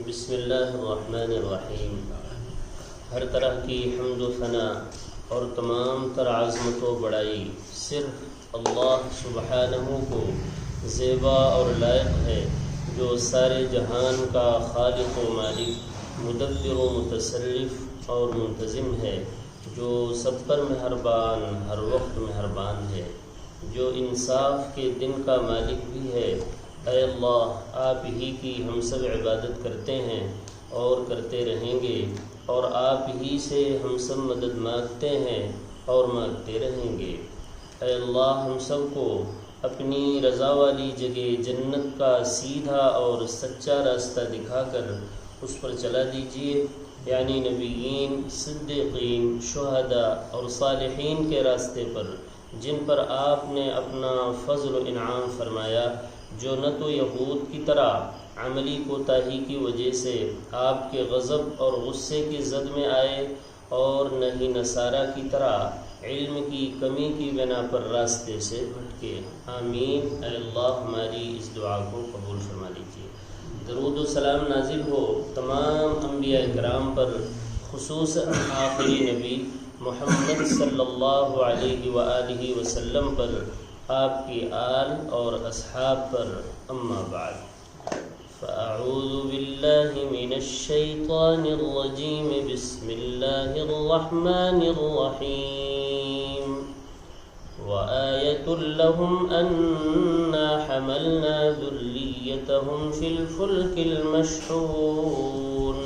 بسم اللہ الرحمن الرحیم۔ ہر طرح کی حمد و ثنا اور تمام تر عظمت و بڑائی صرف اللہ سبحانہ کو زیبا اور لائق ہے، جو سارے جہان کا خالق و مالک، مدبر و متصرف اور منتظم ہے، جو سب پر مہربان، ہر وقت مہربان ہے، جو انصاف کے دن کا مالک بھی ہے۔ اے اللہ، آپ ہی کی ہم سب عبادت کرتے ہیں اور کرتے رہیں گے، اور آپ ہی سے ہم سب مدد مانگتے ہیں اور مانگتے رہیں گے۔ اے اللہ، ہم سب کو اپنی رضا والی جگہ جنت کا سیدھا اور سچا راستہ دکھا کر اس پر چلا دیجیے، یعنی نبیین، صدیقین، شہداء اور صالحین کے راستے پر، جن پر آپ نے اپنا فضل و انعام فرمایا، جو نہ تو یہود کی طرح عملی کوتاہی کی وجہ سے آپ کے غضب اور غصے کی زد میں آئے، اور نہ ہی نصارہ کی طرح علم کی کمی کی بنا پر راستے سے بھٹکے۔ آمین۔ اے اللہ، ہماری اس دعا کو قبول فرما لیجیے۔ درود و سلام نازل ہو تمام انبیاء کرام پر، خصوصاً آخری نبی محمد صلی اللہ علیہ وآلہ وسلم پر، آپ کی آل اور اصحاب پر۔ اما بعد، فاعوذ باللہ من الشیطان الرجیم، بسم اللہ الرحمن الرحیم۔ وآیۃ لہم انا حملنا ذریتہم فی الفلک المشحون،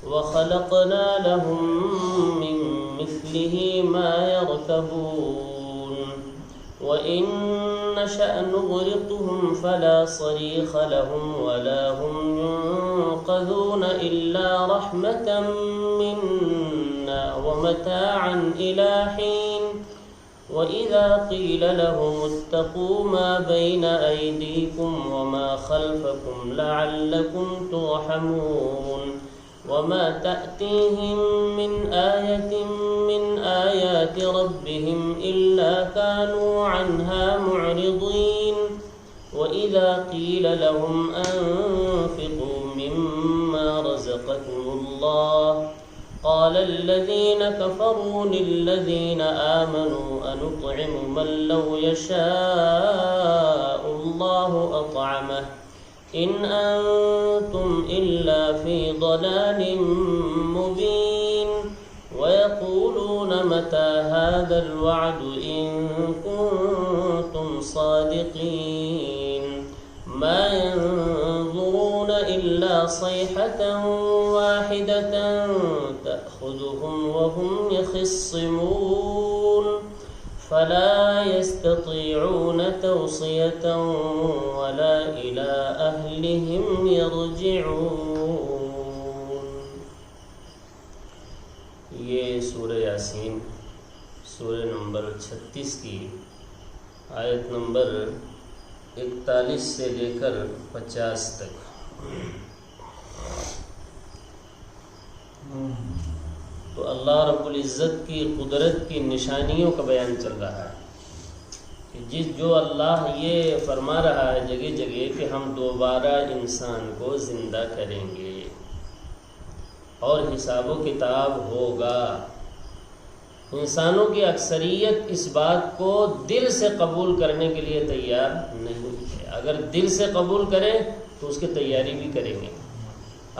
وخلقنا لهم من مثلہ ما يرکبون، وَإِن نَّشَأْ نُغْرِقْهُمْ فَلَا صَرِيخَ لَهُمْ وَلَا هُمْ يُنقَذُونَ إِلَّا رَحْمَةً مِّنَّا وَمَتَاعًا إِلَىٰ حِينٍ۔ وَإِذَا قِيلَ لَهُمُ اتَّقُوا مَا بَيْنَ أَيْدِيكُمْ وَمَا خَلْفَكُمْ لَعَلَّكُمْ تُرْحَمُونَ، وَمَا تَأْتِيهِم مِّنْ آيَةٍ مِّنْ آيَاتِ رَبِّهِمْ إِلَّا كَانُوا عَنْهَا مُعْرِضِينَ۔ وَإِذَا قِيلَ لَهُمْ أَنفِقُوا مِمَّا رَزَقَكُمُ اللَّهُ قَالَ الَّذِينَ كَفَرُوا لِلَّذِينَ آمَنُوا أَنُطْعِمُ مَن لَّوْ يَشَاءُ اللَّهُ أَطْعَمَهُ إِنْ أَنتُمْ إِلَّا فِي ضَلَالٍ مُّبِينٍ۔ وَيَقُولُونَ مَتَىٰ هَٰذَا الْوَعْدُ إِن كُنتُمْ صَادِقِينَ۔ مَا يَنظُرُونَ إِلَّا صَيْحَةً وَاحِدَةً تَأْخُذُهُمْ وَهُمْ يَخِصِّمُونَ، فَلَا يَسْتَطِيعُونَ تَوْصِيَةً وَلَا إِلَىٰ أَهْلِهِمْ يَرْجِعُونَ۔ یہ سورہ یاسین، سورہ نمبر 36 کی آیت نمبر 41 سے لے کر 50 تک۔ تو اللہ رب العزت کی قدرت کی نشانیوں کا بیان چل رہا ہے کہ جو اللہ یہ فرما رہا ہے جگہ جگہ کہ ہم دوبارہ انسان کو زندہ کریں گے اور حساب و کتاب ہوگا۔ انسانوں کی اکثریت اس بات کو دل سے قبول کرنے کے لیے تیار نہیں ہے۔ اگر دل سے قبول کریں تو اس کی تیاری بھی کریں گے۔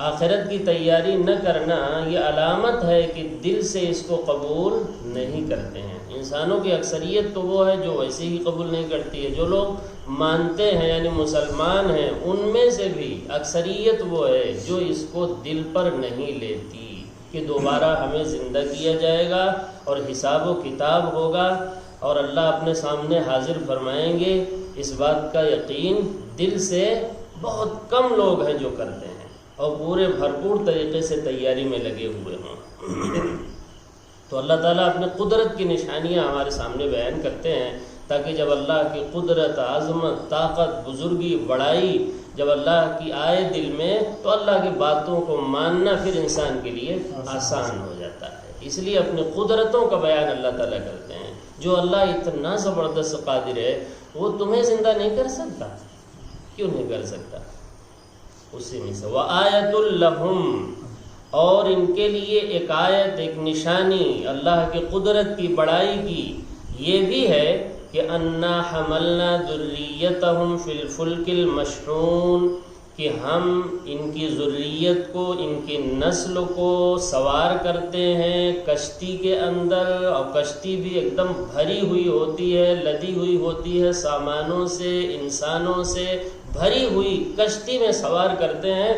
آخرت کی تیاری نہ کرنا یہ علامت ہے کہ دل سے اس کو قبول نہیں کرتے ہیں۔ انسانوں کی اکثریت تو وہ ہے جو ویسے ہی قبول نہیں کرتی ہے۔ جو لوگ مانتے ہیں یعنی مسلمان ہیں، ان میں سے بھی اکثریت وہ ہے جو اس کو دل پر نہیں لیتی کہ دوبارہ ہمیں زندہ کیا جائے گا اور حساب و کتاب ہوگا اور اللہ اپنے سامنے حاضر فرمائیں گے۔ اس بات کا یقین دل سے بہت کم لوگ ہیں جو کرتے ہیں اور پورے بھرپور طریقے سے تیاری میں لگے ہوئے ہوں۔ تو اللہ تعالیٰ اپنے قدرت کی نشانیاں ہمارے سامنے بیان کرتے ہیں تاکہ جب اللہ کی قدرت، عظمت، طاقت، بزرگی، بڑائی جب اللہ کی آئے دل میں تو اللہ کی باتوں کو ماننا پھر انسان کے لیے آسان ہو جاتا ہے۔ اس لیے اپنی قدرتوں کا بیان اللہ تعالیٰ کرتے ہیں۔ جو اللہ اتنا زبردست قادر ہے وہ تمہیں زندہ نہیں کر سکتا؟ کیوں نہیں کر سکتا؟ اسی میں سے وآیۃ لہم، اور ان کے لیے ایک آیت، ایک نشانی اللہ کی قدرت کی، بڑائی کی یہ بھی ہے کہ انا حملنا ذریتہم فی الفلک المشحون، کہ ہم ان کی ذریت کو، ان کی نسل کو سوار کرتے ہیں کشتی کے اندر، اور کشتی بھی ایک دم بھری ہوئی ہوتی ہے، لدی ہوئی ہوتی ہے سامانوں سے، انسانوں سے بھری ہوئی کشتی میں سوار کرتے ہیں۔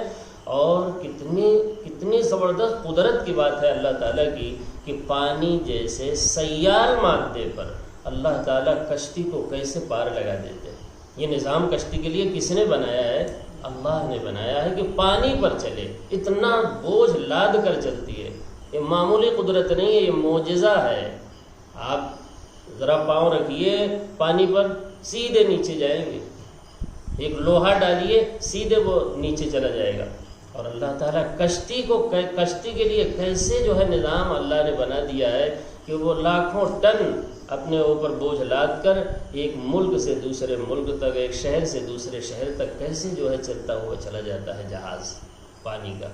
اور کتنی زبردست قدرت کی بات ہے اللہ تعالیٰ کی کہ پانی جیسے سیال مادے پر اللہ تعالیٰ کشتی کو کیسے پار لگا دیتے ہیں۔ یہ نظام کشتی کے لیے کس نے بنایا ہے؟ اللہ نے بنایا ہے کہ پانی پر چلے، اتنا بوجھ لاد کر چلتی ہے۔ یہ معمولی قدرت نہیں ہے، یہ معجزہ ہے۔ آپ ذرا پاؤں رکھیے پانی پر، سیدھے نیچے جائیں گے، ایک لوہا ڈالیے سیدھے وہ نیچے چلا جائے گا۔ اور اللہ تعالیٰ کشتی کے لیے کیسے جو ہے نظام اللہ نے بنا دیا ہے کہ وہ لاکھوں ٹن اپنے اوپر بوجھ لاد کر ایک ملک سے دوسرے ملک تک، ایک شہر سے دوسرے شہر تک کیسے جو ہے چلتا ہوا چلا جاتا ہے جہاز پانی کا۔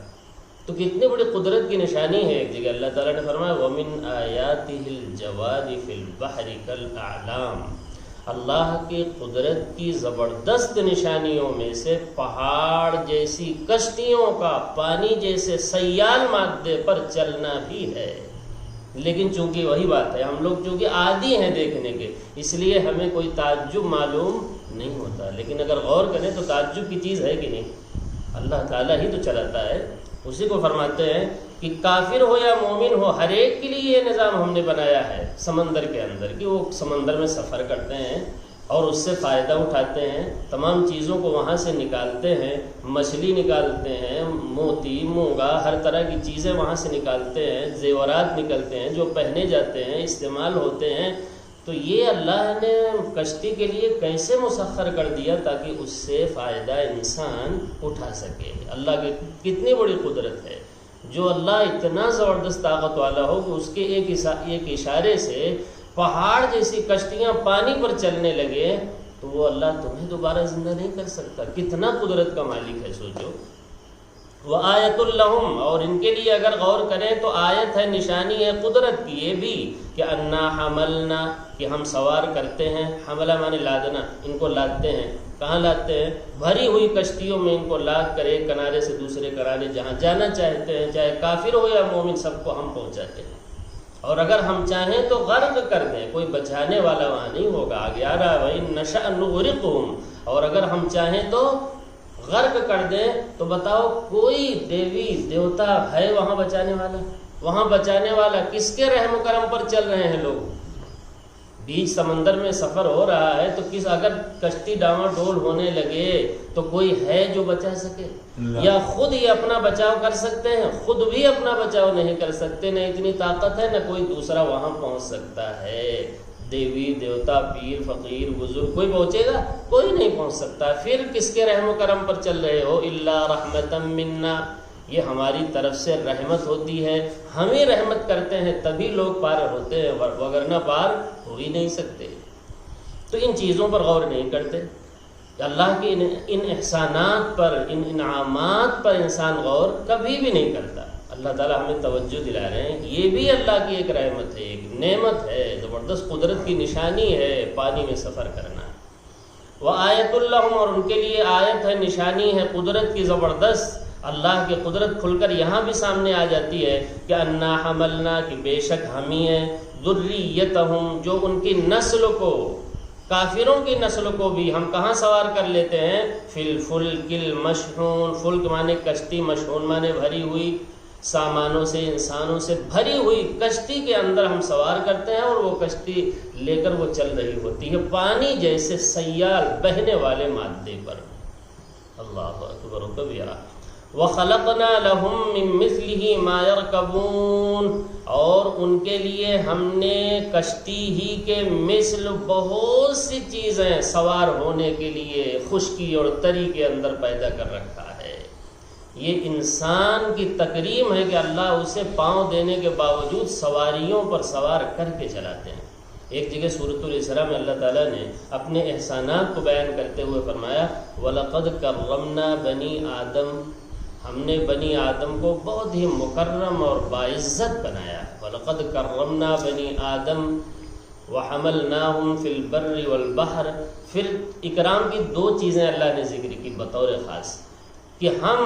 تو کتنی بڑی قدرت کی نشانی ہے۔ ایک جگہ اللہ تعالیٰ نے فرمایا وَمِنْ آیَاتِهِ الْجَوَارِ فِي الْبَحْرِ كَالْأَعْلَامِ، اللہ کی قدرت کی زبردست نشانیوں میں سے پہاڑ جیسی کشتیوں کا پانی جیسے سیال مادے پر چلنا بھی ہے۔ لیکن چونکہ وہی بات ہے، ہم لوگ چونکہ عادی ہیں دیکھنے کے، اس لیے ہمیں کوئی تعجب معلوم نہیں ہوتا۔ لیکن اگر غور کریں تو تعجب کی چیز ہے کہ نہیں؟ اللہ تعالیٰ ہی تو چلاتا ہے۔ اسی کو فرماتے ہیں کہ کافر ہو یا مومن ہو، ہر ایک کے لیے یہ نظام ہم نے بنایا ہے سمندر کے اندر، کہ وہ سمندر میں سفر کرتے ہیں اور اس سے فائدہ اٹھاتے ہیں، تمام چیزوں کو وہاں سے نکالتے ہیں، مچھلی نکالتے ہیں، موتی، مونگا، ہر طرح کی چیزیں وہاں سے نکالتے ہیں، زیورات نکلتے ہیں جو پہنے جاتے ہیں، استعمال ہوتے ہیں۔ تو یہ اللہ نے کشتی کے لیے کیسے مسخر کر دیا تاکہ اس سے فائدہ انسان اٹھا سکے۔ اللہ کی کتنی بڑی قدرت ہے، جو اللہ اتنا زبردست طاقت والا ہو کہ اس کے ایک اشارے سے پہاڑ جیسی کشتیاں پانی پر چلنے لگے، تو وہ اللہ تمہیں دوبارہ زندہ نہیں کر سکتا؟ کتنا قدرت کا مالک ہے، سوچو۔ وآیۃ لہم، اور ان کے لیے اگر غور کریں تو آیت ہے، نشانی ہے قدرت کی یہ بھی کہ انا حملنا، کہ ہم سوار کرتے ہیں، حملہ مانے لادنا، ان کو لادتے ہیں۔ کہاں لاتے ہیں؟ بھری ہوئی کشتیوں میں ان کو لاد کر ایک کنارے سے دوسرے کنارے جہاں جانا چاہتے ہیں، چاہے کافر ہو یا مومن، سب کو ہم پہنچاتے ہیں۔ اور اگر ہم چاہیں تو غرق کر دیں، کوئی بچانے والا وہاں نہیں ہوگا۔ آگے آ رہا ہے وَإِن نَشَأْ نُغْرِقْهُمْ، اور اگر ہم چاہیں تو غرق کر دیں، تو بتاؤ کوئی دیوی دیوتا ہے وہاں بچانے والا؟ وہاں بچانے والا کس کے رحم و کرم پر چل رہے ہیں لوگ؟ بیچ سمندر میں سفر ہو رہا ہے تو اگر کشتی ڈاواں ڈول ہونے لگے تو کوئی ہے جو بچا سکے؟ یا خود ہی اپنا بچاؤ کر سکتے ہیں؟ خود بھی اپنا بچاؤ نہیں کر سکتے، نہ اتنی طاقت ہے، نہ کوئی دوسرا وہاں پہنچ سکتا ہے۔ دیوی دیوتا، پیر فقیر بزرگ کوئی پہنچے گا؟ کوئی نہیں پہنچ سکتا۔ پھر کس کے رحم و کرم پر چل رہے ہو؟ الا رحمتا منا، یہ ہماری طرف سے رحمت ہوتی ہے، ہمیں رحمت کرتے ہیں تبھی لوگ پار ہوتے ہیں، وگرنہ پار ہو ہی نہیں سکتے۔ تو ان چیزوں پر غور نہیں کرتے، اللہ کے ان احسانات پر، ان انعامات پر انسان غور کبھی بھی نہیں کرتا۔ اللہ تعالیٰ ہمیں توجہ دلا رہے ہیں، یہ بھی اللہ کی ایک رحمت ہے، ایک نعمت ہے، زبردست قدرت کی نشانی ہے پانی میں سفر کرنا۔ وآیۃ لہم، اور ان کے لیے آیت ہے، نشانی ہے قدرت کی زبردست۔ اللہ کی قدرت کھل کر یہاں بھی سامنے آ جاتی ہے کہ انا حملنا، کہ بے شک ہم ہی ہیں، ذریتہم، جو ان کی نسل کو، کافروں کی نسل کو بھی ہم کہاں سوار کر لیتے ہیں؟ فی الفلک المشحون، فلک مانے کشتی، مشحون مانے بھری ہوئی، سامانوں سے، انسانوں سے بھری ہوئی کشتی کے اندر ہم سوار کرتے ہیں، اور وہ کشتی لے کر وہ چل رہی ہوتی ہے پانی جیسے سیال بہنے والے مادے پر۔ اللہ اکبر و کبیرہ۔ وَخَلَقْنَا لَهُم مِّن مِّثْلِهِ مَا يَرْكَبُونَ، اور ان کے لیے ہم نے کشتی ہی کے مثل بہت سی چیزیں سوار ہونے کے لیے خشکی اور تری کے اندر پیدا کر رکھا ہے۔ یہ انسان کی تکریم ہے کہ اللہ اسے پاؤں دینے کے باوجود سواریوں پر سوار کر کے چلاتے ہیں۔ ایک جگہ سورۃ الاسراء میں اللہ تعالیٰ نے اپنے احسانات کو بیان کرتے ہوئے فرمایا وَلَقَدْ كَرَّمْنَا بَنِي آدم، ہم نے بنی آدم کو بہت ہی مکرم اور باعزت بنایا. وَلَقَدْ كَرَّمْنَا بَنِي آدم وَحَمَلْنَاهُمْ فِي الْبَرِّ وَالْبَحْرِ. پھر اکرام کی دو چیزیں اللہ نے ذکر کی بطور خاص کہ ہم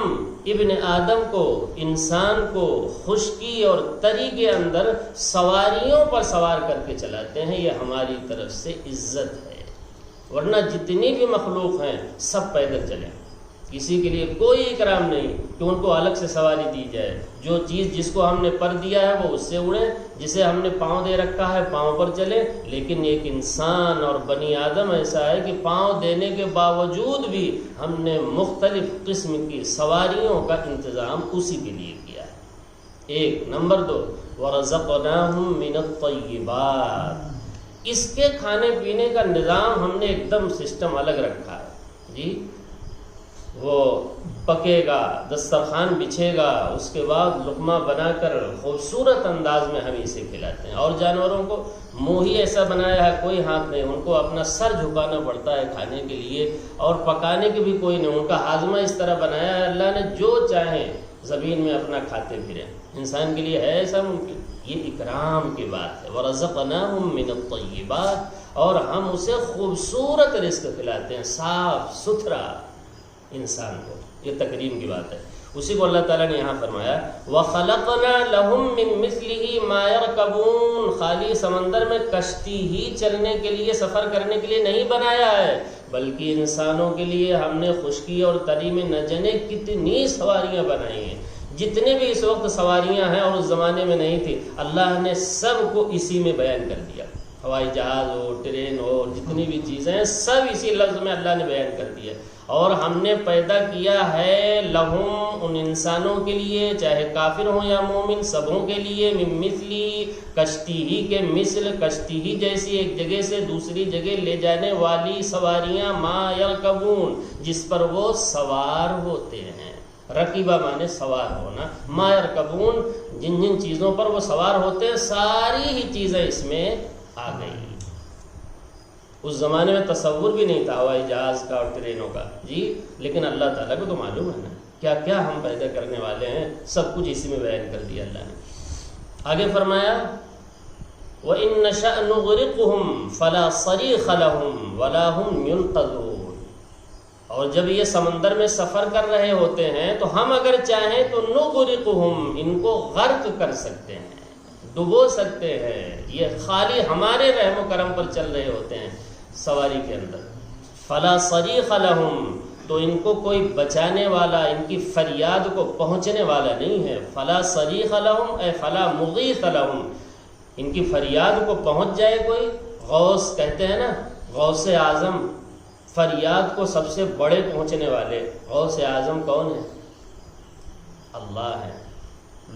ابن آدم کو، انسان کو خشکی اور تری کے اندر سواریوں پر سوار کر کے چلاتے ہیں. یہ ہماری طرف سے عزت ہے، ورنہ جتنی بھی مخلوق ہیں سب پیدل چلیں، کسی کے لیے کوئی اکرام نہیں کہ ان کو الگ سے سواری دی جائے. جو چیز جس کو ہم نے پر دیا ہے وہ اس سے اڑیں، جسے ہم نے پاؤں دے رکھا ہے پاؤں پر چلیں. لیکن ایک انسان اور بنی آدم ایسا ہے کہ پاؤں دینے کے باوجود بھی ہم نے مختلف قسم کی سواریوں کا انتظام اسی کے لیے کیا ہے. ایک نمبر 2 وَرَزَقْنَاهُم مِّنَ الطَّيِّبَاتِ. اس کے کھانے پینے کا نظام ہم نے ایک دم سسٹم الگ رکھا ہے جی. وہ پکے گا، دسترخوان بچھے گا، اس کے بعد لقمہ بنا کر خوبصورت انداز میں ہم اسے کھلاتے ہیں. اور جانوروں کو منہ ہی ایسا بنایا ہے، کوئی ہاتھ نہیں، ان کو اپنا سر جھکانا پڑتا ہے کھانے کے لیے، اور پکانے کے بھی کوئی نہیں. ان کا ہاضمہ اس طرح بنایا ہے اللہ نے جو چاہیں زمین میں اپنا کھاتے پھریں. انسان کے لیے ہے ایسا ممکن؟ یہ اکرام کی بات ہے. وَرَزَقْنَاهُم مِّنَ الطَّيِّبَاتِ. اور ہم اسے خوبصورت رزق کھلاتے ہیں، صاف ستھرا انسان کو. یہ تکریم کی بات ہے. اسی کو اللہ تعالیٰ نے یہاں فرمایا وَخَلَقْنَا لَهُم مِّن مِّثْلِهِ مَا يَرْكَبُونَ. خالی سمندر میں کشتی ہی چلنے کے لیے، سفر کرنے کے لیے نہیں بنایا ہے، بلکہ انسانوں کے لیے ہم نے خشکی اور تری میں نہ جانے کتنی سواریاں بنائی ہیں. جتنے بھی اس وقت سواریاں ہیں اور اس زمانے میں نہیں تھی، اللہ نے سب کو اسی میں بیان کر دیا. ہوائی جہاز ہو، ٹرین ہو، جتنی بھی چیزیں ہیں سب اسی لفظ میں اللہ نے بیان کر دیا. اور ہم نے پیدا کیا ہے لہم، ان انسانوں کے لیے، چاہے کافر ہوں یا مومن، سبوں کے لیے، من مثلی، کشتی ہی کے مثل، کشتی ہی جیسی ایک جگہ سے دوسری جگہ لے جانے والی سواریاں، ما یرکبون، جس پر وہ سوار ہوتے ہیں. رکیبہ مانے سوار ہونا، ما یرکبون، جن جن چیزوں پر وہ سوار ہوتے ہیں ساری ہی چیزیں اس میں آ گئی. اس زمانے میں تصور بھی نہیں تھا ہوائی جہاز کا اور ٹرینوں کا جی، لیکن اللہ تعالیٰ کو تو معلوم ہے نا کیا کیا ہم پیدا کرنے والے ہیں. سب کچھ اسی میں بیان کر دیا اللہ نے. آگے فرمایا وَإِن نَّشَأْ نُغْرِقْهُمْ فَلَا صَرِيخَ لَهُمْ وَلَا هُمْ يُنْقَذُونَ. اور جب یہ سمندر میں سفر کر رہے ہوتے ہیں تو ہم اگر چاہیں تو نغرقهم، ان کو غرق کر سکتے ہیں، ڈبو سکتے ہیں. یہ خالی ہمارے رحم و کرم پر چل رہے ہوتے ہیں سواری کے اندر. فلا صریخ لہم، تو ان کو کوئی بچانے والا، ان کی فریاد کو پہنچنے والا نہیں ہے. فلا صریخ لہم اے فلا مغیث لہم، ان کی فریاد کو پہنچ جائے کوئی. غوث کہتے ہیں نا، غوث اعظم، فریاد کو سب سے بڑے پہنچنے والے. غوث اعظم کون ہے؟ اللہ ہے.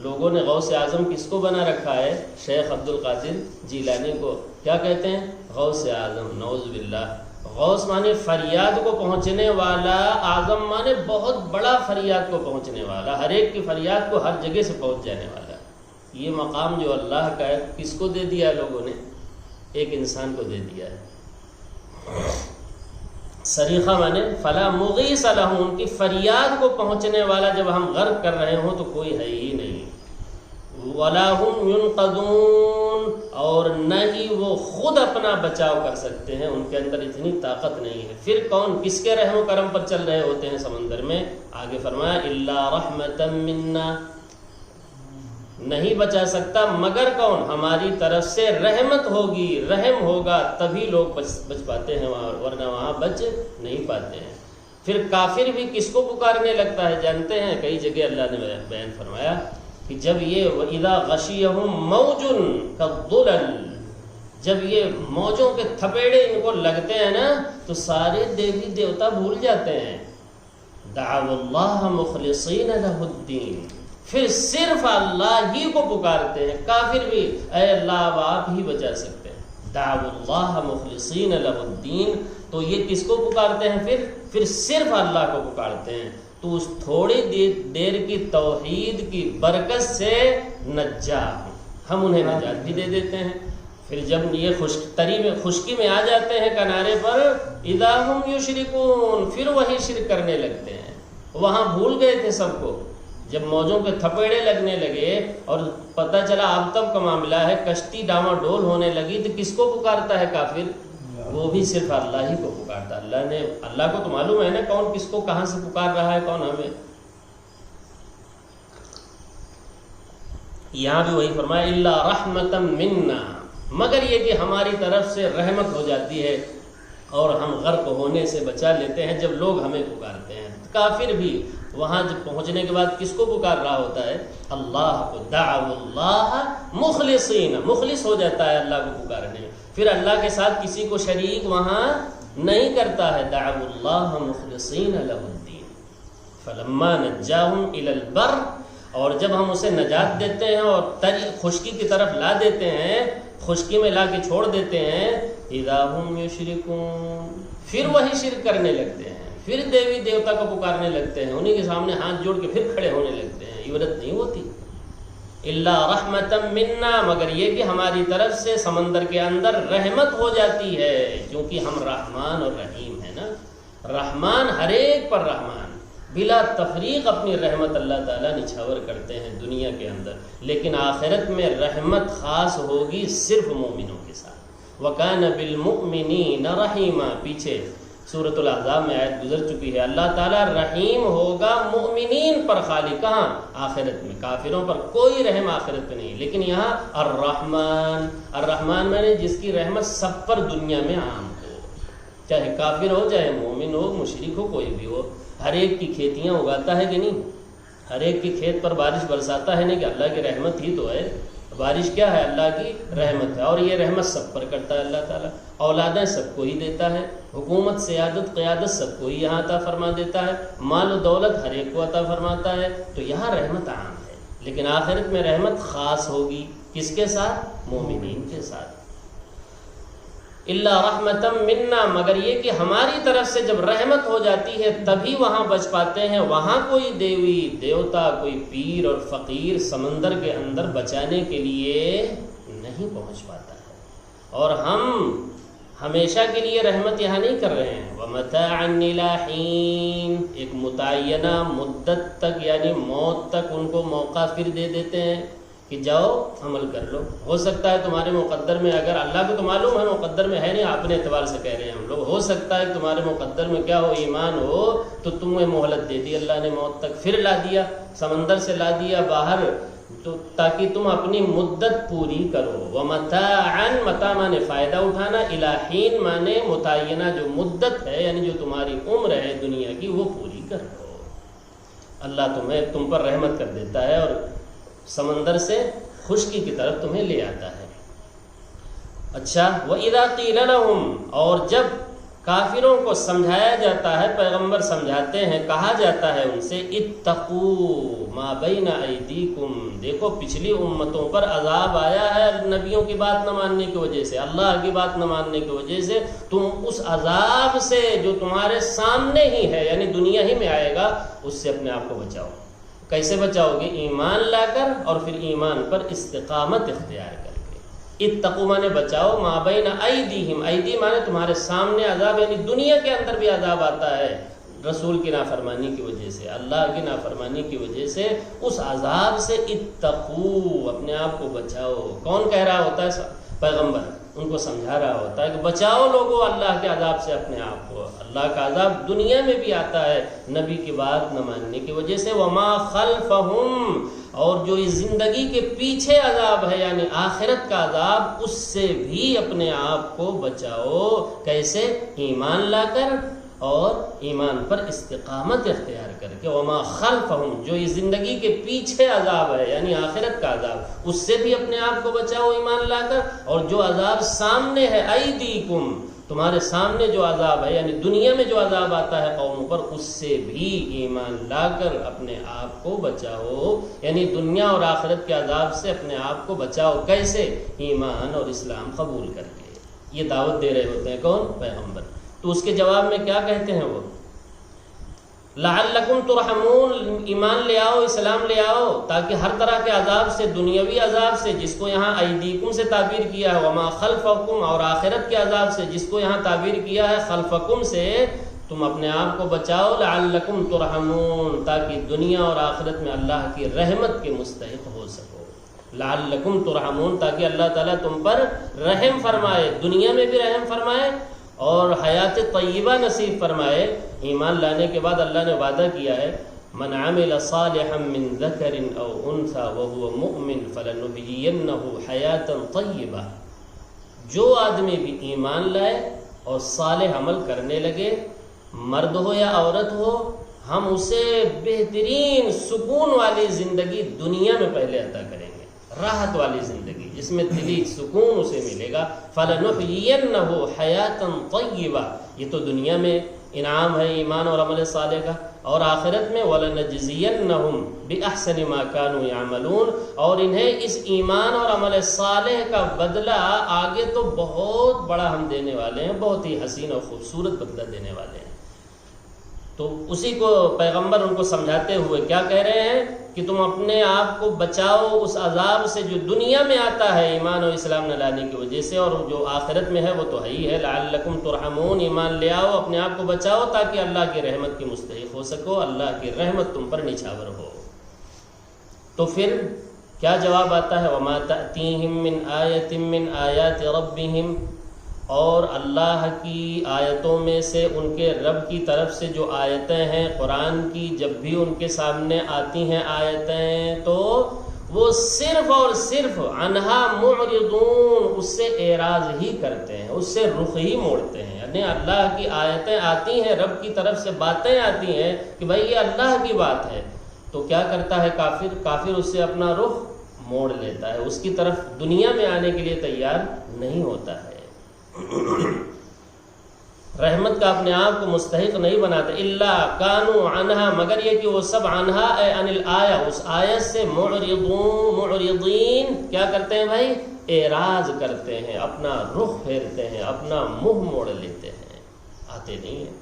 لوگوں نے غوث اعظم کس کو بنا رکھا ہے؟ شیخ عبد القادر جیلانی کو کیا کہتے ہیں؟ غوث اعظم. نعوذ باللہ. غوث مانے فریاد کو پہنچنے والا، اعظم مانے بہت بڑا فریاد کو پہنچنے والا، ہر ایک کی فریاد کو ہر جگہ سے پہنچ جانے والا. یہ مقام جو اللہ کا ہے کس کو دے دیا لوگوں نے؟ ایک انسان کو دے دیا ہے. صریخہ مانے فلا مغیث لہم، ان کی فریاد کو پہنچنے والا جب ہم غرق کر رہے ہوں تو کوئی ہے ہی نہیں. ولا هم ينقذون، اور نہ ہی وہ خود اپنا بچاؤ کر سکتے ہیں، ان کے اندر اتنی طاقت نہیں ہے. پھر کون کس کے رحم و کرم پر چل رہے ہوتے ہیں سمندر میں؟ آگے فرمایا الا رحمتا منا، نہیں بچا سکتا مگر کون؟ ہماری طرف سے رحمت ہوگی، رحم ہوگا تبھی لوگ بچ پاتے ہیں وہاں، ورنہ وہاں بچ نہیں پاتے ہیں. پھر کافر بھی کس کو پکارنے لگتا ہے جانتے ہیں؟ کئی جگہ اللہ نے بیان فرمایا کہ جب یہ وَإِذَا غَشِيَهُم مَّوْجٌ كَالظُّلَلِ، جب یہ موجوں کے تھپیڑے ان کو لگتے ہیں نا تو سارے دیوی دیوتا بھول جاتے ہیں. دعوا اللہ مخلصین لہ الدین، پھر صرف اللہ ہی کو پکارتے ہیں. کافر بھی اے اللہ اب آپ ہی بچا سکتے ہیں. دعوا اللہ مخلصین لہ الدین، تو یہ کس کو پکارتے ہیں؟ پھر صرف اللہ کو پکارتے ہیں. تو اس تھوڑی دیر کی توحید کی برکت سے نجات، ہم انہیں نجات بھی دے دیتے ہیں. پھر جب یہ خشکی میں آ جاتے ہیں کنارے پر، اذا ہم یشرکون، پھر وہی شرک کرنے لگتے ہیں۔ وہاں بھول گئے تھے سب کو، جب موجوں کے تھپیڑے لگنے لگے اور پتہ چلا اب تب کا معاملہ ہے، کشتی ڈاواں ڈول ہونے لگی، تو کس کو پکارتا ہے کافر؟ وہ بھی صرف اللہ ہی کو پکارتا۔ اللہ کو تو معلوم ہے نا کون کس کو کہاں سے پکار رہا ہے، کون ہمیں۔ یہاں بھی وہی فرمایا الا رحمتا منا، مگر یہ کہ ہماری طرف سے رحمت ہو جاتی ہے اور ہم غرق ہونے سے بچا لیتے ہیں جب لوگ ہمیں پکارتے ہیں۔ کافر بھی وہاں جب پہنچنے کے بعد کس کو پکار رہا ہوتا ہے؟ اللہ کو۔ دعوا اللہ مخلصین، مخلص ہو جاتا ہے اللہ کو پکارنے میں، پھر اللہ کے ساتھ کسی کو شریک وہاں نہیں کرتا ہے۔ دعوا اللہ مخلصین لہ الدین فلما نجاہم الی البر، اور جب ہم اسے نجات دیتے ہیں اور خشکی کی طرف لا دیتے ہیں، خشکی میں لا کے چھوڑ دیتے ہیں، اذا ہم یشرکون، پھر وہی شرک کرنے لگتے ہیں، پھر دیوی دیوتا کو پکارنے لگتے ہیں، انہی کے سامنے ہاتھ جوڑ کے پھر کھڑے ہونے لگتے ہیں۔ عبرت نہیں ہوتی۔ الا رحمتا منا، مگر یہ کہ ہماری طرف سے سمندر کے اندر رحمت ہو جاتی ہے، کیونکہ ہم رحمان اور رحیم ہیں نا۔ رحمان ہر ایک پر رحمان، بلا تفریق اپنی رحمت اللہ تعالیٰ نچھاور کرتے ہیں دنیا کے اندر، لیکن آخرت میں رحمت خاص ہوگی صرف مومنوں کے ساتھ۔ وَكَانَ بِالْمُؤْمِنِينَ رَحِيمًا، پیچھے سورۃ الاحزاب میں آیت گزر چکی ہے، اللہ تعالیٰ رحیم ہوگا مومنین پر خالی، کہاں؟ آخرت میں۔ کافروں پر کوئی رحم آخرت پہ نہیں، لیکن یہاں الرحمن، الرحمن میں نے جس کی رحمت سب پر دنیا میں عام ہو، چاہے کافر ہو، چاہے مومن ہو، مشرک ہو، کوئی بھی ہو، ہر ایک کی کھیتیاں اگاتا ہے کہ نہیں؟ ہر ایک کے کھیت پر بارش برساتا ہے نہیں کہ اللہ کی رحمت ہی تو ہے۔ بارش کیا ہے؟ اللہ کی رحمت ہے، اور یہ رحمت سب پر کرتا ہے اللہ تعالیٰ۔ اولادیں سب کو ہی دیتا ہے، حکومت، سیادت، قیادت سب کو ہی یہاں عطا فرما دیتا ہے، مال و دولت ہر ایک کو عطا فرماتا ہے، تو یہاں رحمت عام ہے، لیکن آخرت میں رحمت خاص ہوگی، کس کے ساتھ؟ مومنین کے ساتھ۔ الا رحمتا منا، مگر یہ کہ ہماری طرف سے جب رحمت ہو جاتی ہے تبھی وہاں بچ پاتے ہیں، وہاں کوئی دیوی دیوتا، کوئی پیر اور فقیر سمندر کے اندر بچانے کے لیے نہیں پہنچ پاتا ہے، اور ہم ہمیشہ کے لیے رحمت یہاں نہیں کر رہے ہیں۔ وَمَتَاعًا إِلَىٰ حِينٍ، ایک متعینہ مدت تک، یعنی موت تک ان کو موقع پھر دے دیتے ہیں کہ جاؤ عمل کر لو۔ ہو سکتا ہے تمہارے مقدر میں، اگر اللہ کو تو معلوم ہے مقدر میں ہے نہیں، اپنے اعتبار سے کہہ رہے ہیں ہم لوگ، ہو سکتا ہے تمہارے مقدر میں کیا ہو، ایمان ہو، تو تمہیں مہلت دے دی اللہ نے، موت تک پھر لا دیا، سمندر سے لا دیا باہر، تو تاکہ تم اپنی مدت پوری کرو۔ وَمَتَاعًا، متاع مانے فائدہ اٹھانا، إِلَىٰ حِين مانے متعینہ جو مدت ہے، یعنی جو تمہاری عمر ہے دنیا کی، وہ پوری کر لو۔ اللہ تم پر رحمت کر دیتا ہے اور سمندر سے خشکی کی طرف تمہیں لے آتا ہے۔ اچھا، وَإِذَا قِيلَ لَهُمْ، اور جب کافروں کو سمجھایا جاتا ہے، پیغمبر سمجھاتے ہیں، کہا جاتا ہے ان سے اتقوا ما بین ایدیکم، دیکھو پچھلی امتوں پر عذاب آیا ہے نبیوں کی بات نہ ماننے کی وجہ سے، اللہ کی بات نہ ماننے کی وجہ سے، تم اس عذاب سے جو تمہارے سامنے ہی ہے، یعنی دنیا ہی میں آئے گا، اس سے اپنے آپ کو بچاؤ۔ کیسے بچاؤ گے؟ ایمان لا کر، اور پھر ایمان پر استقامت اختیار کر کے۔ اتقوا مانے بچاؤ، ما بین ایدیہم، ایدی مانے تمہارے سامنے عذاب، یعنی دنیا کے اندر بھی عذاب آتا ہے رسول کی نافرمانی کی وجہ سے، اللہ کی نافرمانی کی وجہ سے، اس عذاب سے اتقوا، اپنے آپ کو بچاؤ۔ کون کہہ رہا ہوتا ہے؟ پیغمبر ان کو سمجھا رہا ہوتا ہے کہ بچاؤ لوگوں اللہ کے عذاب سے اپنے آپ کو۔ اللہ کا عذاب دنیا میں بھی آتا ہے نبی کی بات نہ ماننے کی وجہ سے۔ وما خلفہم، اور جو اس زندگی کے پیچھے عذاب ہے یعنی آخرت کا عذاب، اس سے بھی اپنے آپ کو بچاؤ۔ کیسے؟ ایمان لا کر اور ایمان پر استقامت اختیار کر کے۔ وما خلفہم، جو اس زندگی کے پیچھے عذاب ہے یعنی آخرت کا عذاب، اس سے بھی اپنے آپ کو بچاؤ ایمان لا کر، اور جو عذاب سامنے ہے ایدیکم، تمہارے سامنے جو عذاب ہے یعنی دنیا میں جو عذاب آتا ہے قوموں پر، اس سے بھی ایمان لا کر اپنے آپ کو بچاؤ، یعنی دنیا اور آخرت کے عذاب سے اپنے آپ کو بچاؤ۔ کیسے؟ ایمان اور اسلام قبول کر کے۔ یہ دعوت دے رہے ہوتے ہیں کون؟ پیغمبر۔ تو اس کے جواب میں کیا کہتے ہیں وہ؟ لعلکم ترحمون، ایمان لے آؤ، اسلام لے آؤ، تاکہ ہر طرح کے عذاب سے، دنیاوی عذاب سے جس کو یہاں ایدیکم سے تعبیر کیا ہے، وما خلفکم، اور آخرت کے عذاب سے جس کو یہاں تعبیر کیا ہے خلفکم سے، تم اپنے آپ کو بچاؤ، لعلکم ترحمون، تاکہ دنیا اور آخرت میں اللہ کی رحمت کے مستحق ہو سکو۔ لعلکم ترحمون، تاکہ اللہ تعالیٰ تم پر رحم فرمائے، دنیا میں بھی رحم فرمائے اور حیات طیبہ نصیب فرمائے۔ ایمان لانے کے بعد اللہ نے وعدہ کیا ہے، من عمل صالحا من ذکر او انثى وهو مؤمن فلنحيينه حیاتا طیبہ، جو آدمی بھی ایمان لائے اور صالح عمل کرنے لگے، مرد ہو یا عورت ہو، ہم اسے بہترین سکون والی زندگی دنیا میں پہلے عطا کریں گے، راحت والی زندگی جس میں دلی سکون اسے ملے گا۔ فَلَنُحْيِيَنَّهُ حَيَاةً طَيِّبَةً، یہ تو دنیا میں انعام ہے ایمان اور عمل صالح کا، اور آخرت میں وَلَنَجْزِيَنَّهُمْ بِأَحْسَنِ مَا كَانُوا يَعْمَلُونَ، اور انہیں اس ایمان اور عمل صالح کا بدلہ آگے تو بہت بڑا ہم دینے والے ہیں، بہت ہی حسین اور خوبصورت بدلہ دینے والے ہیں۔ تو اسی کو پیغمبر ان کو سمجھاتے ہوئے کیا کہہ رہے ہیں کہ تم اپنے آپ کو بچاؤ اس عذاب سے جو دنیا میں آتا ہے ایمان اور اسلام نہ لانے کی وجہ سے، اور جو آخرت میں ہے وہ تو ہے ہی ہے۔ لعلکم ترحمون، ایمان لے آؤ، اپنے آپ کو بچاؤ تاکہ اللہ کی رحمت کی مستحق ہو سکو، اللہ کی رحمت تم پر نچھاور ہو۔ تو پھر کیا جواب آتا ہے؟ وما تأتیہم من آیۃ من آیات ربہم، اور اللہ کی آیتوں میں سے ان کے رب کی طرف سے جو آیتیں ہیں قرآن کی، جب بھی ان کے سامنے آتی ہیں آیتیں تو وہ صرف اور صرف عنہا معرضون، اس سے اعراض ہی کرتے ہیں، اس سے رخ ہی موڑتے ہیں۔ یعنی اللہ کی آیتیں آتی ہیں، رب کی طرف سے باتیں آتی ہیں کہ بھائی یہ اللہ کی بات ہے، تو کیا کرتا ہے کافر اس سے اپنا رخ موڑ لیتا ہے، اس کی طرف دنیا میں آنے کے لیے تیار نہیں ہوتا ہے، رحمت کا اپنے آپ کو مستحق نہیں بناتا۔ الا کانوا عنہا، مگر یہ کہ وہ سب عنہا اے عن الآیہ، اس آیت سے معرضین، کیا کرتے ہیں بھائی؟ اعراض کرتے ہیں، اپنا رخ پھیرتے ہیں، اپنا منہ موڑ لیتے ہیں، آتے نہیں ہیں۔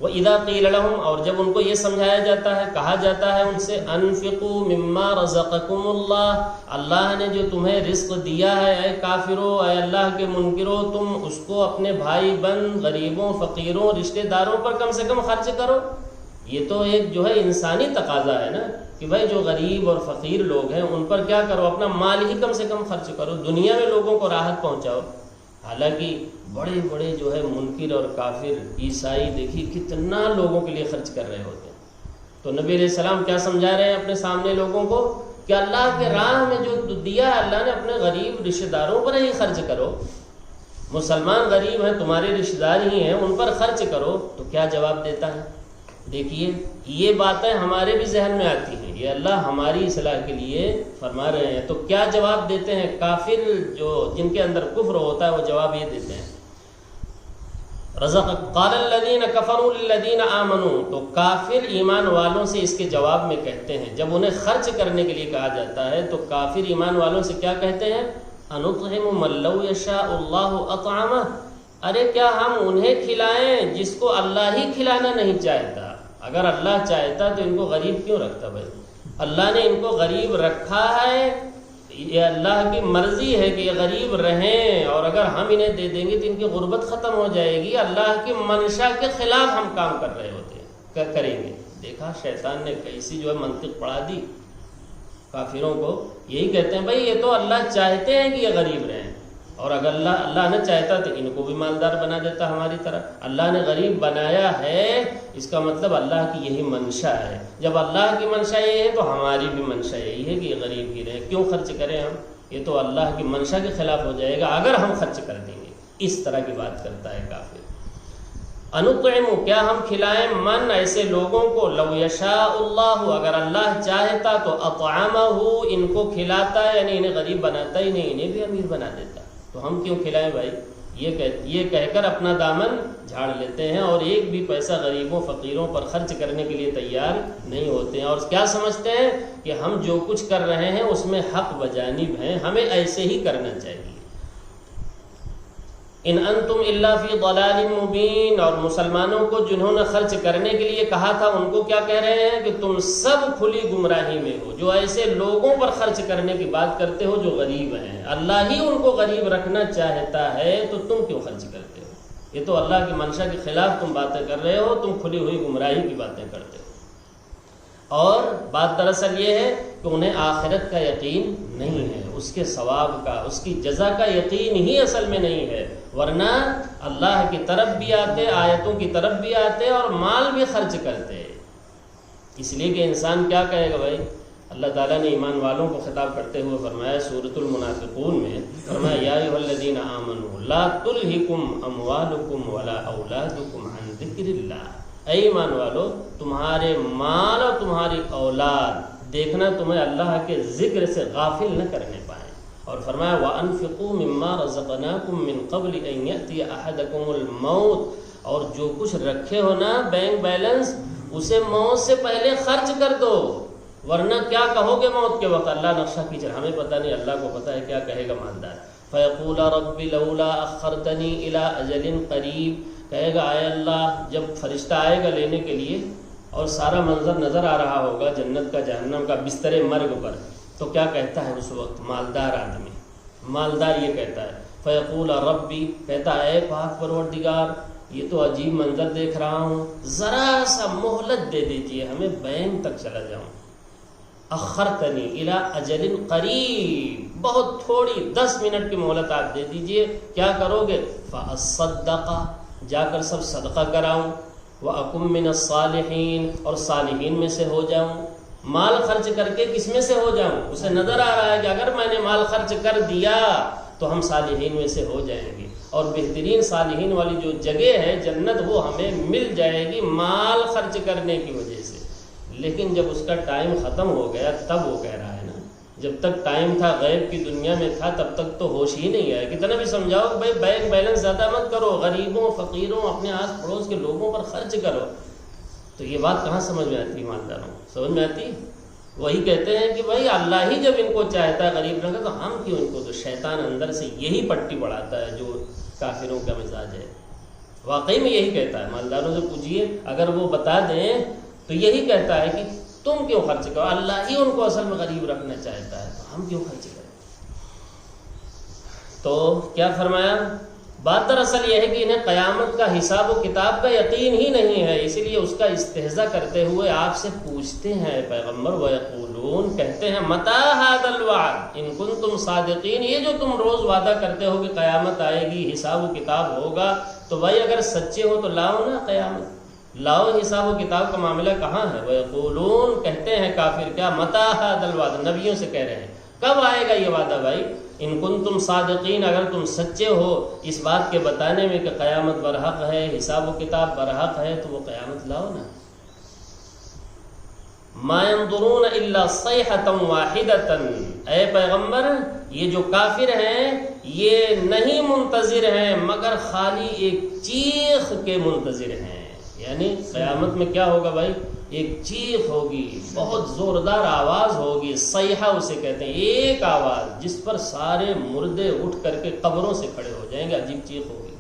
وَإِذَا قِيلَ لَهُمْ، اور جب ان کو یہ سمجھایا جاتا ہے، کہا جاتا ہے ان سے، انفقوا مما رزقکم اللہ، اللہ نے جو تمہیں رزق دیا ہے اے کافرو، اے اللہ کے منکرو، تم اس کو اپنے بھائی بہن، غریبوں، فقیروں، رشتہ داروں پر کم سے کم خرچ کرو۔ یہ تو ایک جو ہے انسانی تقاضا ہے نا کہ بھائی جو غریب اور فقیر لوگ ہیں ان پر کیا کرو، اپنا مال ہی کم سے کم خرچ کرو، دنیا میں لوگوں کو راحت پہنچاؤ۔ حالانکہ بڑے بڑے جو ہے منکر اور کافر عیسائی دیکھیے کتنا لوگوں کے لیے خرچ کر رہے ہوتے ہیں۔ تو نبی علیہ السلام کیا سمجھا رہے ہیں اپنے سامنے لوگوں کو کہ اللہ کے راہ میں جو دیا ہے اللہ نے، اپنے غریب رشتہ داروں پر ہی خرچ کرو، مسلمان غریب ہیں، تمہارے رشتہ دار ہی ہیں، ان پر خرچ کرو۔ تو کیا جواب دیتا ہے؟ دیکھیے یہ باتیں ہمارے بھی ذہن میں آتی ہیں، یہ اللہ ہماری اصلاح کے لیے فرما رہے ہیں۔ تو کیا جواب دیتے ہیں کافر، جو جن کے اندر کفر ہوتا ہے، وہ جواب یہ دیتے ہیں، قال الذین کفروا للذین آمنوا، تو کافر ایمان والوں سے اس کے جواب میں کہتے ہیں، جب انہیں خرچ کرنے کے لیے کہا جاتا ہے تو کافر ایمان والوں سے کیا کہتے ہیں؟ انطعم من لو یشاء اللہ اطعمہ، ارے کیا ہم انہیں کھلائیں جس کو اللہ ہی کھلانا نہیں چاہتا؟ اگر اللہ چاہتا تو ان کو غریب کیوں رکھتا بھائی؟ اللہ نے ان کو غریب رکھا ہے، یہ اللہ کی مرضی ہے کہ یہ غریب رہیں، اور اگر ہم انہیں دے دیں گے تو ان کی غربت ختم ہو جائے گی، اللہ کی منشا کے خلاف ہم کام کر رہے ہوتے ہیں، کریں گے۔ دیکھا شیطان نے کیسی جو ہے منطق پڑھا دی کافروں کو، یہی کہتے ہیں بھائی یہ تو اللہ چاہتے ہیں کہ یہ غریب رہیں، اور اگر اللہ نہ چاہتا تو ان کو بھی مالدار بنا دیتا ہماری طرح۔ اللہ نے غریب بنایا ہے، اس کا مطلب اللہ کی یہی منشا ہے، جب اللہ کی منشا یہ ہے تو ہماری بھی منشا یہی ہے کہ یہ غریب ہی رہے، کیوں خرچ کریں ہم؟ یہ تو اللہ کی منشا کے خلاف ہو جائے گا اگر ہم خرچ کر دیں گے۔ اس طرح کی بات کرتا ہے کافر۔ انطعم، کیا ہم کھلائیں من، ایسے لوگوں کو، لو یشاء اللہ، اگر اللہ چاہتا تو اطعمہ، ان کو کھلاتا، یعنی انہیں غریب بناتا ہی نہیں، انہیں بھی امیر بنا دیتا، تو ہم کیوں کھلائیں بھائی؟ یہ کہہ کر اپنا دامن جھاڑ لیتے ہیں، اور ایک بھی پیسہ غریبوں فقیروں پر خرچ کرنے کے لیے تیار نہیں ہوتے ہیں، اور کیا سمجھتے ہیں کہ ہم جو کچھ کر رہے ہیں اس میں حق بجانب ہیں، ہمیں ایسے ہی کرنا چاہیے۔ ان انتم الا فی ضلال مبین، اور مسلمانوں کو جنہوں نے خرچ کرنے کے لیے کہا تھا ان کو کیا کہہ رہے ہیں کہ تم سب کھلی گمراہی میں ہو، جو ایسے لوگوں پر خرچ کرنے کی بات کرتے ہو جو غریب ہیں، اللہ ہی ان کو غریب رکھنا چاہتا ہے تو تم کیوں خرچ کرتے ہو؟ یہ تو اللہ کی منشا کے خلاف تم باتیں کر رہے ہو، تم کھلی ہوئی گمراہی کی باتیں کرتے ہو۔ اور بات دراصل یہ ہے کہ انہیں آخرت کا یقین نہیں ہے، اس کے ثواب کا، اس کی جزا کا یقین ہی اصل میں نہیں ہے، ورنہ اللہ کی طرف بھی آتے، آیتوں کی طرف بھی آتے اور مال بھی خرچ کرتے۔ اس لیے کہ انسان کیا کہے گا بھائی، اللہ تعالیٰ نے ایمان والوں کو خطاب کرتے ہوئے فرمایا سورۃ المنافقون میں، فرمایا یا ایھا الذین آمنوا لا تلہکم اموالکم ولا اولادکم عن ذکر اللہ، اے ایمان والو تمہارے مال اور تمہاری اولاد دیکھنا تمہیں اللہ کے ذکر سے غافل نہ کرنے پائیں۔ اور فرمایا وَأَنفِقُوا مِمَّا رَزَقْنَاكُم مِّن قَبْلِ أَن يَأْتِيَ أَحَدَكُمُ الْمَوْتُ، اور جو کچھ رکھے ہو نا بینک بیلنس اسے موت سے پہلے خرچ کر دو، ورنہ کیا کہو گے موت کے وقت؟ اللہ نقشہ کیجیے، ہمیں پتہ نہیں، اللہ کو پتہ ہے کیا کہے گا مالدار۔ فَيَقُولَ رَبِّ لَوْلَا أَخَّرْتَنِي إِلَىٰ أَجَلٍ قَرِيبٍ، کہے گا اے اللہ، جب فرشتہ آئے گا لینے کے لیے اور سارا منظر نظر آ رہا ہوگا جنت کا جہنم کا بستر مرگ پر، تو کیا کہتا ہے اس وقت مالدار آدمی؟ مالدار یہ کہتا ہے فیقول ربی، کہتا ہے اے پاک پروردگار یہ تو عجیب منظر دیکھ رہا ہوں، ذرا سا مہلت دے دیجیے، ہمیں بینک تک چلا جاؤں۔ اخرتنی الی اجل قریب، بہت تھوڑی 10 منٹ کی مہلت آپ دے دیجئے، کیا کرو گے؟ فاصدق، جا کر سب صدقہ کراؤں، وَأَكُن مِّنَ الصَّالِحِينَ، اور صالحین میں سے ہو جاؤں۔ مال خرچ کر کے کس میں سے ہو جاؤں؟ اسے نظر آ رہا ہے کہ اگر میں نے مال خرچ کر دیا تو ہم صالحین میں سے ہو جائیں گے، اور بہترین صالحین والی جو جگہ ہے جنت وہ ہمیں مل جائے گی مال خرچ کرنے کی وجہ سے۔ لیکن جب اس کا ٹائم ختم ہو گیا تب وہ کہہ رہا ہے نا، جب تک ٹائم تھا غیب کی دنیا میں تھا تب تک تو ہوش ہی نہیں آیا۔ کتنا بھی سمجھاؤ کہ بھائی بینک بیلنس زیادہ مت کرو، غریبوں فقیروں اپنے آس پڑوس کے لوگوں پر خرچ کرو، تو یہ بات کہاں سمجھ میں آتی؟ ایمانداروں سمجھ میں آتی؟ وہی کہتے ہیں کہ بھائی اللہ ہی جب ان کو چاہتا ہے غریب رکھا تو ہم کیوں ان کو؟ تو شیطان اندر سے یہی پٹی پڑھاتا ہے جو کافروں کا مزاج ہے، واقعی میں یہی کہتا ہے۔ مالداروں سے پوچھیے، اگر وہ بتا دیں تو یہی کہتا ہے کہ تم کیوں خرچ کرو، اللہ ہی ان کو اصل میں غریب رکھنا چاہتا ہے تو ہم کیوں خرچ کریں؟ تو کیا فرمایا؟ بات دراصل یہ ہے کہ انہیں قیامت کا حساب و کتاب کا یقین ہی نہیں ہے، اسی لیے اس کا استہزاء کرتے ہوئے آپ سے پوچھتے ہیں پیغمبر، وَيَقُولُونَ، کہتے ہیں مَتَىٰ هَٰذَا الْوَعْدُ إِن كُنتُمْ صَادِقِينَ، یہ جو تم روز وعدہ کرتے ہو کہ قیامت آئے گی، حساب و کتاب ہوگا، تو بھائی اگر سچے ہو تو لاؤ نا قیامت، لاؤ حساب و کتاب کا معاملہ کہاں ہے؟ وَيَقُولُونَ، کہتے ہیں کافر، کیا مَتَىٰ هَٰذَا الْوَعْدُ، نبیوں سے کہہ رہے ہیں کب آئے گا یہ وعدہ بھائی؟ ان کنتم صادقین، اگر تم سچے ہو اس بات کے بتانے میں کہ قیامت برحق ہے، حساب و کتاب برحق ہے، تو وہ قیامت لاؤ نا۔ ما ينظرون الا صیحۃ واحدۃ، اے پیغمبر یہ جو کافر ہیں یہ نہیں منتظر ہیں مگر خالی ایک چیخ کے منتظر ہیں۔ یعنی قیامت میں کیا ہوگا بھائی؟ ایک چیخ ہوگی، بہت زوردار آواز ہوگی، صیحہ اسے کہتے ہیں، ایک آواز جس پر سارے مردے اٹھ کر کے قبروں سے کھڑے ہو جائیں گے، عجیب چیخ ہوگی۔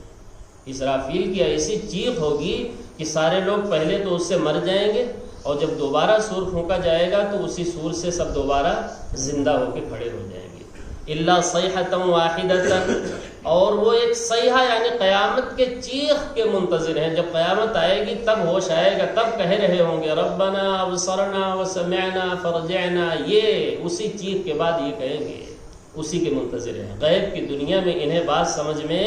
اسرافیل کی ایسی چیخ ہوگی کہ سارے لوگ پہلے تو اس سے مر جائیں گے، اور جب دوبارہ سور پھونکا جائے گا تو اسی سور سے سب دوبارہ زندہ ہو کے کھڑے ہو جائیں گے۔ الا صیحۃ واحدۃ، اور وہ ایک صیحہ یعنی قیامت کے چیخ کے منتظر ہیں، جب قیامت آئے گی تب ہوش آئے گا، تب کہہ رہے ہوں گے ربنا ابصرنا وسمعنا فرجعنا، یہ اسی چیخ کے بعد یہ کہیں گے، اسی کے منتظر ہیں۔ غیب کی دنیا میں انہیں بات سمجھ میں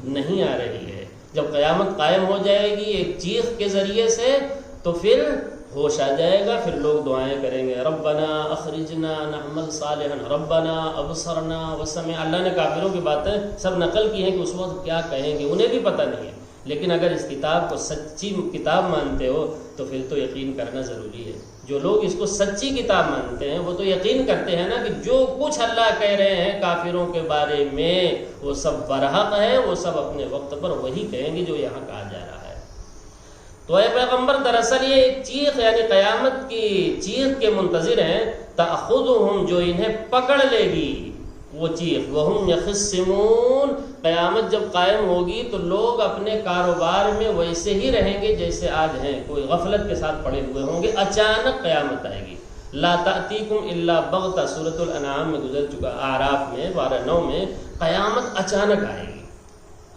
نہیں آ رہی ہے، جب قیامت قائم ہو جائے گی ایک چیخ کے ذریعے سے تو پھر ہوش آ جائے گا، پھر لوگ دعائیں کریں گے ربنا اخرجنا نعمل صالحا ربنا ابصرنا وسمعنا۔ اللہ نے کافروں کی باتیں سب نقل کی ہیں کہ اس وقت کیا کہیں گے انہیں بھی پتہ نہیں ہے، لیکن اگر اس کتاب کو سچی کتاب مانتے ہو تو پھر تو یقین کرنا ضروری ہے۔ جو لوگ اس کو سچی کتاب مانتے ہیں وہ تو یقین کرتے ہیں نا کہ جو کچھ اللہ کہہ رہے ہیں کافروں کے بارے میں وہ سب برحق ہے، وہ سب اپنے وقت پر وہی کہیں گے جو یہاں کہا جا رہا ہے۔ تو اے پیغمبر دراصل یہ ایک چیخ یعنی قیامت کی چیخ کے منتظر ہیں، تأخذہم، جو انہیں پکڑ لے گی، وہ چیخ، وہم یخصمون، قیامت جب قائم ہوگی تو لوگ اپنے کاروبار میں ویسے ہی رہیں گے جیسے آج ہیں، کوئی غفلت کے ساتھ پڑے ہوئے ہوں گے، اچانک قیامت آئے گی۔ لا تأتیکم الا بغتہ، سورۃ الانعام میں گزر چکا، اعراف میں 12:9 میں، قیامت اچانک آئے گی،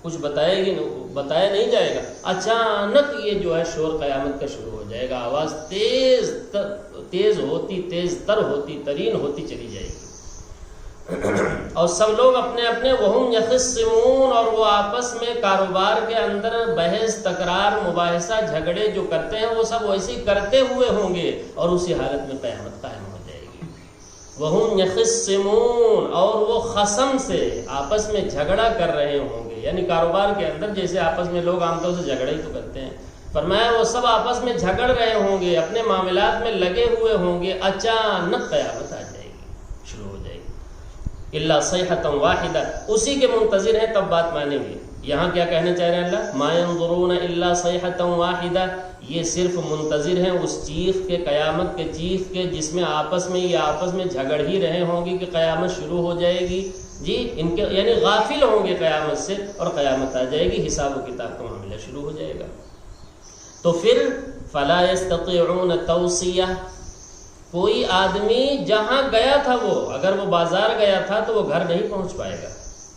کچھ بتایا نہیں جائے گا، اچانک یہ جو ہے شور قیامت کا شروع ہو جائے گا، آواز تیز ہوتی، تیز تر ہوتی، ترین ہوتی چلی جائے گی، اور سب لوگ اپنے اپنے وہم یخصمون، اور وہ آپس میں کاروبار کے اندر بحث تکرار مباحثہ جھگڑے جو کرتے ہیں وہ سب ویسے ہی کرتے ہوئے ہوں گے، اور اسی حالت میں قیامت قائم ہو جائے گی۔ وہم یخصمون، اور وہ خصم سے آپس میں جھگڑا کر رہے ہوں گے، یعنی کاروبار کے اندر جیسے آپس میں لوگ عام طور سے جھگڑا ہی تو کرتے ہیں، فرمایا وہ سب آپس میں جھگڑ رہے ہوں گے، اپنے معاملات میں لگے ہوئے ہوں گے، اچانک قیامت آ جائے گی، شروع ہو جائے گی۔ الا صیحۃ واحدہ، اسی کے منتظر ہیں تب بات مانیں گے۔ یہاں کیا کہنا چاہ رہے ہیں اللہ؟ ما ينظرون الا صیحۃ واحدہ، یہ صرف منتظر ہیں اس چیخ کے، قیامت کے چیخ کے، جس میں آپس میں جھگڑ ہی رہے ہوں گے کہ قیامت شروع ہو جائے گی، جی ان کے یعنی غافل ہوں گے قیامت سے، اور قیامت آ جائے گی، حساب و کتاب کا معاملہ شروع ہو جائے گا۔ تو پھر فلا يستطيعون توصیہ، کوئی آدمی جہاں گیا تھا، وہ اگر وہ بازار گیا تھا تو وہ گھر نہیں پہنچ پائے گا،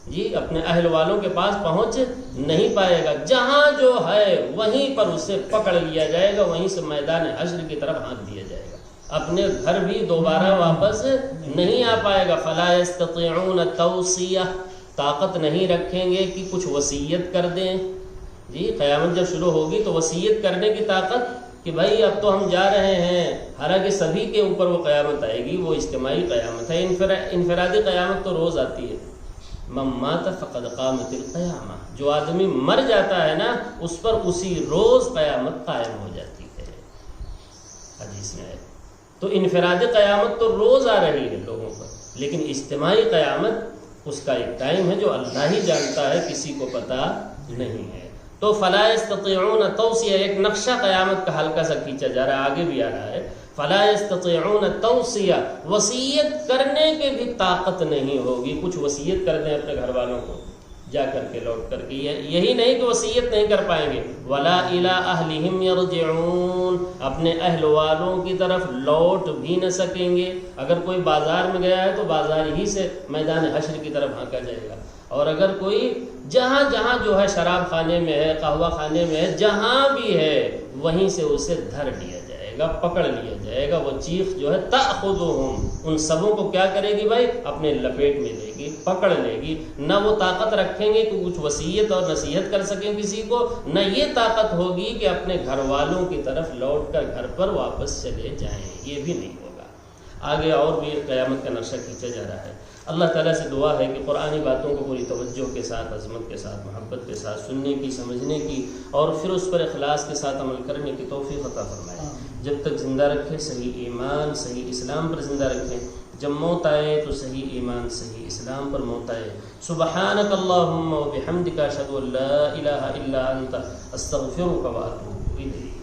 جی اپنے اہل والوں کے پاس پہنچ نہیں پائے گا، جہاں جو ہے وہیں پر اسے پکڑ لیا جائے گا، وہیں سے میدان حشر کی طرف ہانک دیا جائے گا، اپنے گھر بھی دوبارہ واپس نہیں آ پائے گا۔ فلا يستطيعون توصیہ، طاقت نہیں رکھیں گے کہ کچھ وصیت کر دیں، جی قیامت جب شروع ہوگی تو وصیت کرنے کی طاقت کہ بھائی اب تو ہم جا رہے ہیں، حالانکہ سبھی کے اوپر وہ قیامت آئے گی، وہ اجتماعی قیامت ہے، انفرادی قیامت تو روز آتی ہے۔ من مات فقد قامت القیامہ، جو آدمی مر جاتا ہے نا اس پر اسی روز قیامت قائم ہو جاتی ہے، حدیث میں ہے۔ تو انفرادی قیامت تو روز آ رہی ہے لوگوں پر، لیکن اجتماعی قیامت اس کا ایک ٹائم ہے جو اللہ ہی جانتا ہے، کسی کو پتہ نہیں ہے۔ تو فلا يستطيعون توصیہ، ایک نقشہ قیامت کا ہلکا سا کھینچا جا رہا ہے، آگے بھی آ رہا ہے، فلا يستطيعون توصیہ، وصیت کرنے کے بھی طاقت نہیں ہوگی، کچھ وصیت کر دیں اپنے گھر والوں کو جا کر کے، لوٹ کر کے، یہی نہیں کہ وصیت نہیں کر پائیں گے، ولا الى اہلہم یرجعون، اپنے اہل والوں کی طرف لوٹ بھی نہ سکیں گے۔ اگر کوئی بازار میں گیا ہے تو بازار ہی سے میدان حشر کی طرف ہانکا جائے گا، اور اگر کوئی جہاں جہاں جو ہے شراب خانے میں ہے، قہوہ خانے میں ہے، جہاں بھی ہے وہیں سے اسے دھر لیا جائے گا، پکڑ لیا جائے گا، وہ چیخ جو ہے تأخذہم، ان سبوں کو کیا کرے گی بھائی؟ اپنے لپیٹ میں لے گی، پکڑ لے گی، نہ وہ طاقت رکھیں گے کہ کچھ وصیت اور نصیحت کر سکیں کسی کو، نہ یہ طاقت ہوگی کہ اپنے گھر والوں کی طرف لوٹ کر گھر پر واپس چلے جائیں، یہ بھی نہیں ہوگا۔ آگے اور بھی قیامت کا نقشہ کھینچا جا رہا ہے۔ اللہ تعالیٰ سے دعا ہے کہ قرآنی باتوں کو پوری توجہ کے ساتھ، عظمت کے ساتھ، محبت کے ساتھ سننے کی، سمجھنے کی، اور پھر اس پر اخلاص کے ساتھ عمل کرنے کی توفیق عطا فرمائے۔ جب تک زندہ رکھے صحیح ایمان، صحیح اسلام پر زندہ رکھیں، جب موت آئے تو صحیح ایمان، صحیح اسلام پر موت آئے۔ سبحانک اللہم و بحمدک، اشہد ان لا الہ الا انت، استغفرک و اتوب الیک۔